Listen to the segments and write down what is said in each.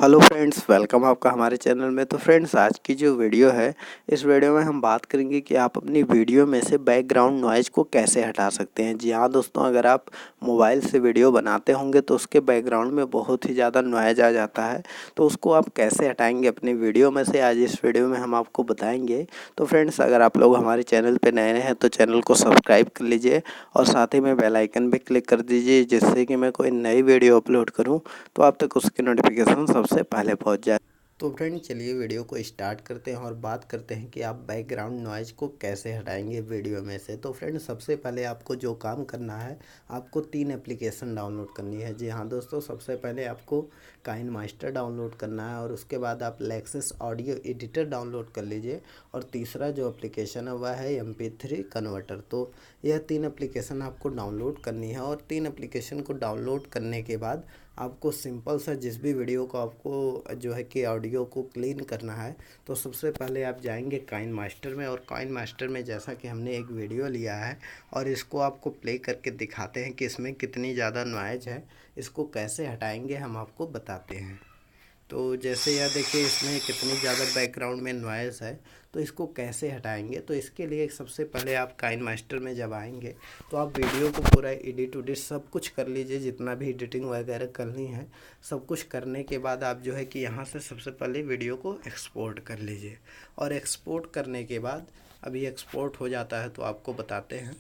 Hello friends, welcome आपका हमारे channel में। तो फ्रेंड्स, आज की जो वीडियो है, इस वीडियो में हम बात करेंगे कि आप अपनी वीडियो में से बैकग्राउंड नॉइज़ को कैसे हटा सकते हैं। जी हाँ दोस्तों, अगर आप मोबाइल से वीडियो बनाते होंगे तो उसके बैकग्राउंड में बहुत ही ज़्यादा नॉइज़ आ जाता है, तो उसको आप कैसे हटाएंगे अपनी वीडियो में से, आज इस वीडियो में हम आपको बताएंगे। तो फ्रेंड्स, अगर आप लोग हमारे चैनल पर नए हैं तो चैनल को सब्सक्राइब कर लीजिए और साथ ही में बेल आइकन भी क्लिक कर दीजिए, जिससे कि मैं कोई नई वीडियो अपलोड करूँ तो आप तक उसकी नोटिफिकेशन सबसे पहले पहुंच जाए। तो फ्रेंड, चलिए वीडियो को स्टार्ट करते हैं और बात करते हैं कि आप बैकग्राउंड नॉइज़ को कैसे हटाएंगे वीडियो में से। तो फ्रेंड, सबसे पहले आपको जो काम करना है, आपको 3 एप्लीकेशन डाउनलोड करनी है। जी हाँ दोस्तों, सबसे पहले आपको काइन मास्टर डाउनलोड करना है और उसके बाद आप लेक्सिस ऑडियो एडिटर डाउनलोड कर लीजिए और तीसरा जो एप्लीकेशन है वह है MP3 कन्वर्टर। तो यह 3 एप्लीकेशन आपको डाउनलोड करनी है और 3 एप्लीकेशन को डाउनलोड करने के बाद आपको सिंपल सा जिस भी वीडियो को आपको जो है कि ऑडियो को क्लीन करना है, तो सबसे पहले आप जाएंगे काइन मास्टर में और काइन मास्टर में जैसा कि हमने एक वीडियो लिया है और इसको आपको प्ले करके दिखाते हैं कि इसमें कितनी ज़्यादा नॉइज़ है, इसको कैसे हटाएंगे हम आपको बताते हैं। तो जैसे यह देखिए, इसमें कितनी ज़्यादा बैकग्राउंड में नॉइज़ है, तो इसको कैसे हटाएंगे। तो इसके लिए सबसे पहले आप काइन मास्टर में जब आएंगे तो आप वीडियो को पूरा एडिट उडिट सब कुछ कर लीजिए, जितना भी एडिटिंग वगैरह करनी है सब कुछ करने के बाद आप जो है कि यहाँ से सबसे पहले वीडियो को एक्सपोर्ट कर लीजिए और एक्सपोर्ट करने के बाद अभी एक्सपोर्ट हो जाता है तो आपको बताते हैं।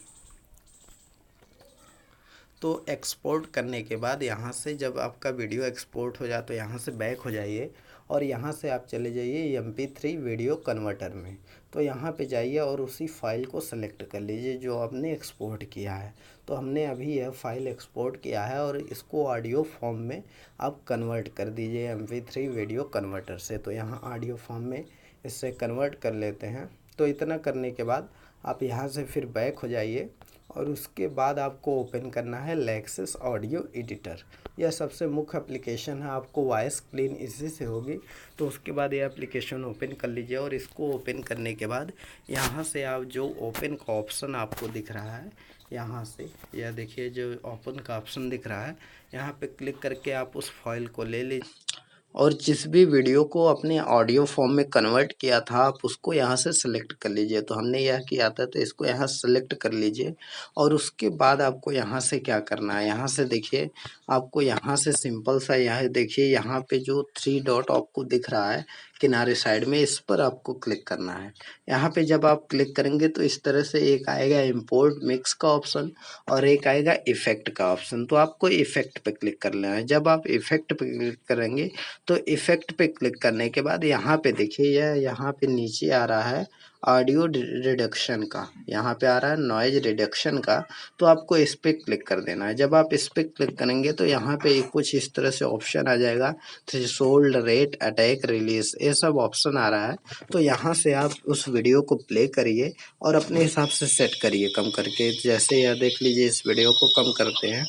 तो एक्सपोर्ट करने के बाद यहाँ से जब आपका वीडियो एक्सपोर्ट हो जाए तो यहाँ से बैक हो जाइए और यहाँ से आप चले जाइए MP3 वीडियो कन्वर्टर में। तो यहाँ पे जाइए और उसी फाइल को सेलेक्ट कर लीजिए जो आपने एक्सपोर्ट किया है। तो हमने अभी यह फाइल एक्सपोर्ट किया है और इसको ऑडियो फॉर्म में आप कन्वर्ट कर दीजिए MP3 वीडियो कन्वर्टर से। तो यहाँ ऑडियो फॉर्म में इससे कन्वर्ट कर लेते हैं। तो इतना करने के बाद आप यहाँ से फिर बैक हो जाइए और उसके बाद आपको ओपन करना है लेक्सिस ऑडियो एडिटर। यह सबसे मुख्य एप्लीकेशन है, आपको वॉइस क्लीन इसी से होगी। तो उसके बाद ये एप्लीकेशन ओपन कर लीजिए और इसको ओपन करने के बाद यहाँ से आप जो ओपन का ऑप्शन आपको दिख रहा है, यहाँ से यह देखिए जो ओपन का ऑप्शन दिख रहा है, यहाँ पे क्लिक करके आप उस फाइल को ले लीजिए और जिस भी वीडियो को अपने ऑडियो फॉर्म में कन्वर्ट किया था आप उसको यहाँ से सेलेक्ट कर लीजिए। तो हमने यह किया था तो इसको यहाँ सेलेक्ट कर लीजिए और उसके बाद आपको यहाँ से क्या करना है, यहाँ से देखिए आपको यहाँ से सिंपल सा यह देखिए यहाँ पे जो 3 डॉट आपको दिख रहा है किनारे साइड में, इस पर आपको क्लिक करना है। यहाँ पे जब आप क्लिक करेंगे तो इस तरह से एक आएगा इंपोर्ट मिक्स का ऑप्शन और एक आएगा इफेक्ट का ऑप्शन। तो आपको इफेक्ट पे क्लिक कर लेना है। जब आप इफेक्ट पे क्लिक करेंगे तो इफेक्ट पे क्लिक करने के बाद यहाँ पे देखिए यह यहाँ पे नीचे आ रहा है ऑडियो रिडक्शन का, यहाँ पे आ रहा है नॉइज रिडक्शन का। तो आपको इस पे क्लिक कर देना है। जब आप इस पे क्लिक करेंगे तो यहाँ पे कुछ इस तरह से ऑप्शन आ जाएगा, थ्रेशोल्ड, रेट, अटैक, रिलीज, ये सब ऑप्शन आ रहा है। तो यहाँ से आप उस वीडियो को प्ले करिए और अपने हिसाब से सेट करिए कम करके। जैसे यह देख लीजिए, इस वीडियो को कम करते हैं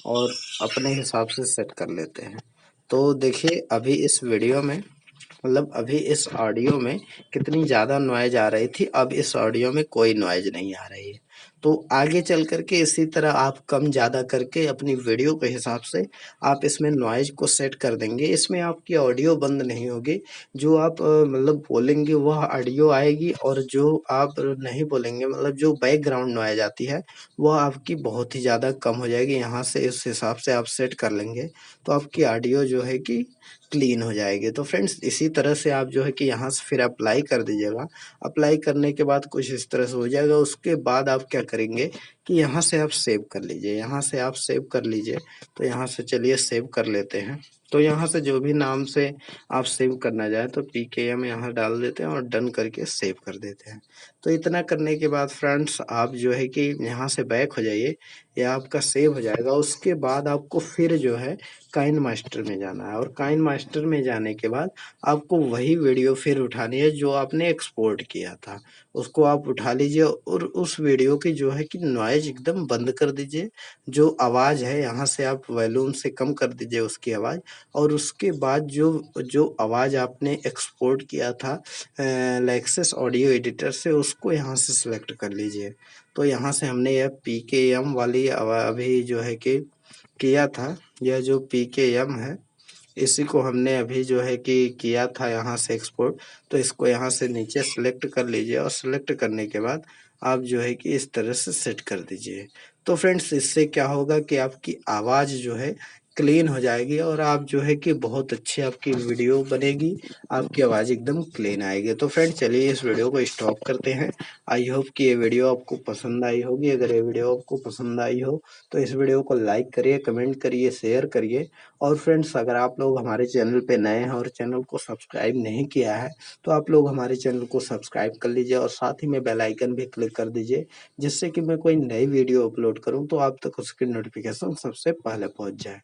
और अपने हिसाब से सेट कर लेते हैं। तो देखिए अभी इस वीडियो में मतलब अभी इस ऑडियो में कितनी ज़्यादा नॉइज आ रही थी, अब इस ऑडियो में कोई नॉइज नहीं आ रही है। तो आगे चल करके इसी तरह आप कम ज़्यादा करके अपनी वीडियो के हिसाब से आप इसमें नॉइज को सेट कर देंगे। इसमें आपकी ऑडियो बंद नहीं होगी, जो आप मतलब बोलेंगे वह ऑडियो आएगी और जो आप नहीं बोलेंगे मतलब जो बैकग्राउंड नॉइज आती है वह आपकी बहुत ही ज़्यादा कम हो जाएगी। यहाँ से इस हिसाब से आप सेट कर लेंगे तो आपकी ऑडियो जो है कि क्लीन हो जाएगी। तो फ्रेंड्स, इसी तरह से आप जो है कि यहाँ से फिर अप्लाई कर दीजिएगा। अप्लाई करने के बाद कुछ इस तरह से हो जाएगा। उसके बाद आप क्या करेंगे कि यहाँ से आप सेव कर लीजिए, यहाँ से आप सेव कर लीजिए। तो यहाँ से चलिए सेव कर लेते हैं। तो यहाँ से जो भी नाम से आप सेव करना चाहें तो PKM यहाँ डाल देते हैं और डन करके सेव कर देते हैं। तो इतना करने के बाद फ्रेंड्स, आप जो है कि यहाँ से बैक हो जाइए, यह आपका सेव हो जाएगा। उसके बाद आपको फिर जो है काइन मास्टर में जाना है और काइन मास्टर में जाने के बाद आपको वही वीडियो फिर उठानी है जो आपने एक्सपोर्ट किया था, उसको आप उठा लीजिए और उस वीडियो की जो है कि नॉइज एकदम बंद कर दीजिए। जो आवाज़ है यहाँ से आप वॉल्यूम से कम कर दीजिए उसकी आवाज़ और उसके बाद जो जो आवाज़ आपने एक्सपोर्ट किया था लेक्सिस ऑडियो एडिटर से, उसको यहाँ से सिलेक्ट कर लीजिए। तो यहाँ से हमने यह PKM वाली अभी जो है कि किया था, यह जो PKM है इसी को हमने अभी जो है कि किया था यहाँ से एक्सपोर्ट। तो इसको यहाँ से नीचे सेलेक्ट कर लीजिए और सेलेक्ट करने के बाद आप जो है कि इस तरह से सेट कर दीजिए। तो फ्रेंड्स इससे क्या होगा कि आपकी आवाज़ जो है क्लीन हो जाएगी और आप जो है कि बहुत अच्छी आपकी वीडियो बनेगी, आपकी आवाज़ एकदम क्लीन आएगी। तो फ्रेंड्स चलिए इस वीडियो को स्टॉप करते हैं। आई होप कि ये वीडियो आपको पसंद आई होगी। अगर ये वीडियो आपको पसंद आई हो तो इस वीडियो को लाइक करिए, कमेंट करिए, शेयर करिए। और फ्रेंड्स अगर आप लोग हमारे चैनल पे नए हैं और चैनल को सब्सक्राइब नहीं किया है तो आप लोग हमारे चैनल को सब्सक्राइब कर लीजिए और साथ ही में बेल आइकन भी क्लिक कर दीजिए, जिससे कि मैं कोई नई वीडियो अपलोड करूं तो आप तक उसकी नोटिफिकेशन सबसे पहले पहुंच जाए।